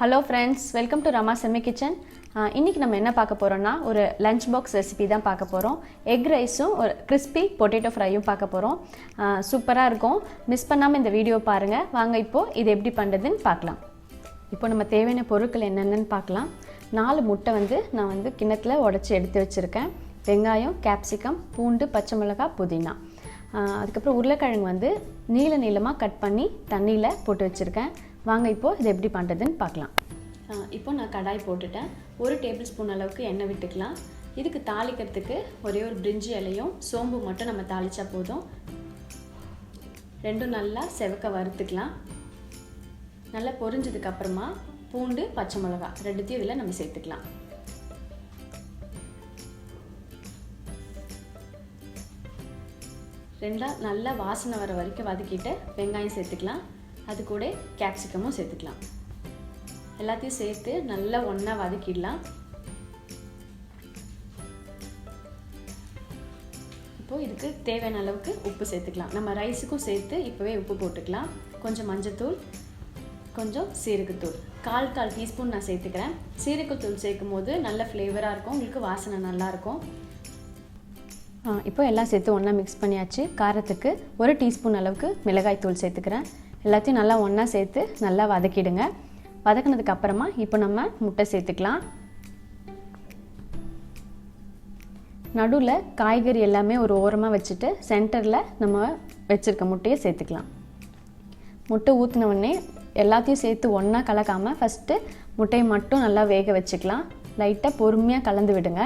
Hello friends, welcome to Rama Semi Kitchen. இன்னைக்கு நம்ம என்ன பார்க்க போறோம்னா ஒரு லஞ்ச் பாக்ஸ் ரெசிபி தான் பார்க்க போறோம். எக் ரைஸும் ஒரு crispy potato fryயும் பார்க்க போறோம். சூப்பரா இருக்கும். மிஸ் பண்ணாம இந்த வீடியோ பாருங்க. வாங்க இப்போ இது எப்படி பண்றதுன்னு பார்க்கலாம். இப்போ நம்ம தேவையான பொருட்கள் என்னென்னன்னு பார்க்கலாம். 4 முட்டை நான் கிண்ணத்துல உடைச்சு எடுத்து வச்சிருக்கேன். வெங்காயம், கேப்சிகம், பூண்டு, பச்சை மிளகாய், புதினா. அதுக்கப்புறம் உருளைக்கிழங்கு நீள நீளமாக கட் பண்ணி தண்ணியில் போட்டு வச்சுருக்கேன். வாங்க இப்போது இது எப்படி பண்ணுறதுன்னு பார்க்கலாம். இப்போ நான் கடாய் போட்டுட்டேன். 1 டேபிள் ஸ்பூன் அளவுக்கு எண்ணெய் விட்டுக்கலாம். இதுக்கு தாளிக்கிறதுக்கு ஒரே ஒரு பிரிஞ்சி இலையும் சோம்பு மட்டும் நம்ம தாளித்தா போதும். ரெண்டும் நல்லா செவக்க வறுத்துக்கலாம். நல்லா பொரிஞ்சதுக்கப்புறமா பூண்டு, பச்சை மிளகாய் ரெண்டுத்தையும் இதில் நம்ம சேர்த்துக்கலாம். நல்லா வாசனை வர வரைக்கும் வதக்கிட்டு வெங்காயம் சேர்த்துக்கலாம். அது கூட கேப்சிகமும் சேர்த்துக்கலாம். எல்லாத்தையும் சேர்த்து நல்லா ஒன்றா வதக்கிடலாம். இப்போது இதுக்கு தேவையான அளவுக்கு உப்பு சேர்த்துக்கலாம். நம்ம ரைஸுக்கும் சேர்த்து இப்போவே உப்பு போட்டுக்கலாம். கொஞ்சம் மஞ்சத்தூள், கொஞ்சம் சீரகத்தூள், கால் டீஸ்பூன் நான் சேர்த்துக்கிறேன். சீரகத்தூள் சேர்க்கும் போது நல்ல ஃப்ளேவராக இருக்கும், உங்களுக்கு வாசனை நல்லாயிருக்கும். இப்போ எல்லாம் சேர்த்து ஒன்றா மிக்ஸ் பண்ணியாச்சு. காரத்துக்கு 1 டீஸ்பூன் அளவுக்கு மிளகாய் தூள் சேர்த்துக்கிறேன். எல்லாத்தையும் நல்லா ஒன்றா சேர்த்து நல்லா வதக்கிடுங்க. வதக்கினதுக்கு அப்புறமா இப்போ நம்ம முட்டை சேர்த்துக்கலாம். நடுவில் காய்கறி எல்லாமே ஒரு ஓரமாக வச்சுட்டு சென்டரில் நம்ம வச்சுருக்க முட்டையை சேர்த்துக்கலாம். முட்டை ஊற்றின உடனே எல்லாத்தையும் சேர்த்து ஒன்றா கலக்காமல் ஃபஸ்ட்டு முட்டையை மட்டும் நல்லா வேக வச்சுக்கலாம். லைட்டாக பொறுமையாக கலந்து விடுங்க.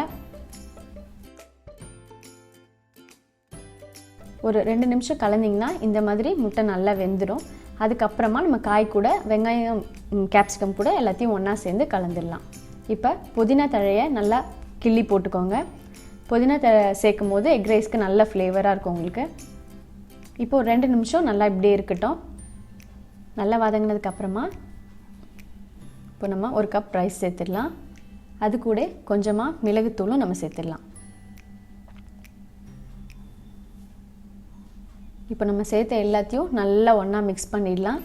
ஒரு 2 நிமிஷம் கலந்திங்கன்னா இந்த மாதிரி முட்டை நல்லா வெந்துடும். அதுக்கப்புறமா நம்ம காய் கூட வெங்காயம், கேப்சிகம் கூட எல்லாத்தையும் ஒன்றா சேர்ந்து கலந்துடலாம். இப்போ புதினா தழையை நல்லா கிள்ளி போட்டுக்கோங்க. புதினா தழை சேர்க்கும் போது எக் ரைஸ்க்கு நல்ல ஃப்ளேவராக இருக்கும் உங்களுக்கு. இப்போ ஒரு 2 நிமிஷம் நல்லா இப்படியே இருக்கட்டும். நல்லா வதங்கினதுக்கப்புறமா இப்போ நம்ம 1 கப் ரைஸ் சேர்த்துடலாம். அது கூட கொஞ்சமாக மிளகுத்தூளும் நம்ம சேர்த்துடலாம். இப்போ நம்ம சேர்த்த எல்லாத்தையும் நல்லா ஒன்றா மிக்ஸ் பண்ணிடலாம்.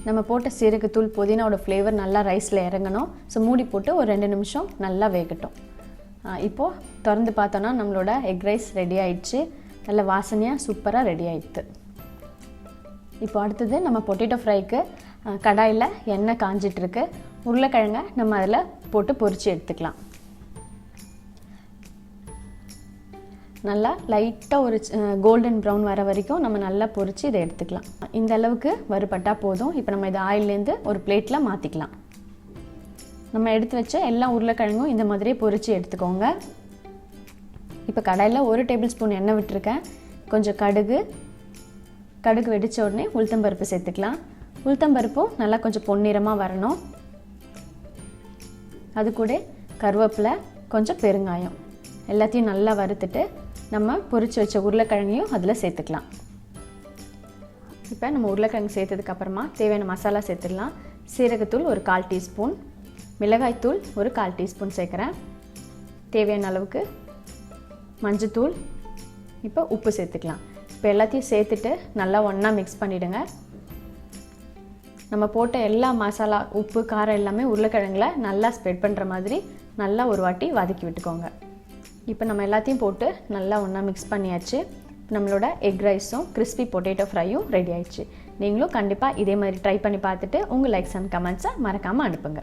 நம்ம போட்ட சீரகத்தூள், புதினாவோட ஃப்ளேவர் நல்லா ரைஸில் இறங்கணும். ஸோ மூடி போட்டு ஒரு 2 நிமிஷம் நல்லா வேகட்டும். இப்போது திறந்து பார்த்தோன்னா நம்மளோட எக் ரைஸ் ரெடி ஆயிடுச்சு. நல்ல வாசனையாக சூப்பராக ரெடி ஆயிடுது. இப்போ அடுத்தது நம்ம பொட்டேட்டோ ஃப்ரைக்கு கடாயில் எண்ணெய் காஞ்சிட்ருக்கு. உருளைக்கிழங்கை நம்ம அதில் போட்டு பொரித்து எடுத்துக்கலாம். நல்லா லைட்டாக ஒரு கோல்டன் ப்ரௌன் வர வரைக்கும் நம்ம நல்லா பொரித்து இதை எடுத்துக்கலாம். இந்த அளவுக்கு வறுபட்டால் போதும். இப்போ நம்ம இதை ஆயிலேருந்து ஒரு பிளேட்டில் மாற்றிக்கலாம். நம்ம எடுத்து வச்ச எல்லா உருளைக்கிழங்கும் இந்த மாதிரியே பொரித்து எடுத்துக்கோங்க. இப்போ கடாயில் 1 டேபிள் ஸ்பூன் எண்ணெய் விட்டுருக்கேன். கொஞ்சம் கடுகு வெடித்த உடனே உளுத்தம்பருப்பு சேர்த்துக்கலாம். உளுத்தம்பருப்பும் நல்லா கொஞ்சம் பொன்னிறமாக வரணும். அது கூட கருவேப்பிலை, கொஞ்சம் பெருங்காயம் எல்லாத்தையும் நல்லா வறுத்துட்டு நம்ம பொரிச்சு வச்ச உருளைக்கிழங்கையும் அதில் சேர்த்துக்கலாம். இப்போ நம்ம உருளைக்கிழங்கு சேர்த்ததுக்கப்புறமா தேவையான மசாலா சேர்த்துடலாம். சீரகத்தூள் ஒரு 1/4 டீஸ்பூன், மிளகாய்த்தூள் ஒரு 1/4 டீஸ்பூன் சேர்க்குறேன். தேவையான அளவுக்கு மஞ்சத்தூள், இப்போ உப்பு சேர்த்துக்கலாம். இப்போ எல்லாத்தையும் சேர்த்துட்டு நல்லா ஒன்றா மிக்ஸ் பண்ணிவிடுங்க. நம்ம போட்ட எல்லா மசாலா, உப்பு, காரம் எல்லாமே உருளைக்கிழங்குல நல்லா ஸ்ப்ரெட் பண்ணுற மாதிரி நல்லா ஒரு வாட்டி வதக்கி விட்டுக்கோங்க. இப்போ நம்ம எல்லாத்தையும் போட்டு நல்லா ஒன்றா மிக்ஸ் பண்ணியாச்சு. நம்மளோட எக் ரைஸும் கிறிஸ்பி பொட்டேட்டோ ஃப்ரையும் ரெடி ஆயிடுச்சு. நீங்களும் கண்டிப்பாக இதே மாதிரி ட்ரை பண்ணி பார்த்துட்டு உங்கள் லைக்ஸ் அண்ட் கமெண்ட்ஸை மறக்காமல் அனுப்புங்க.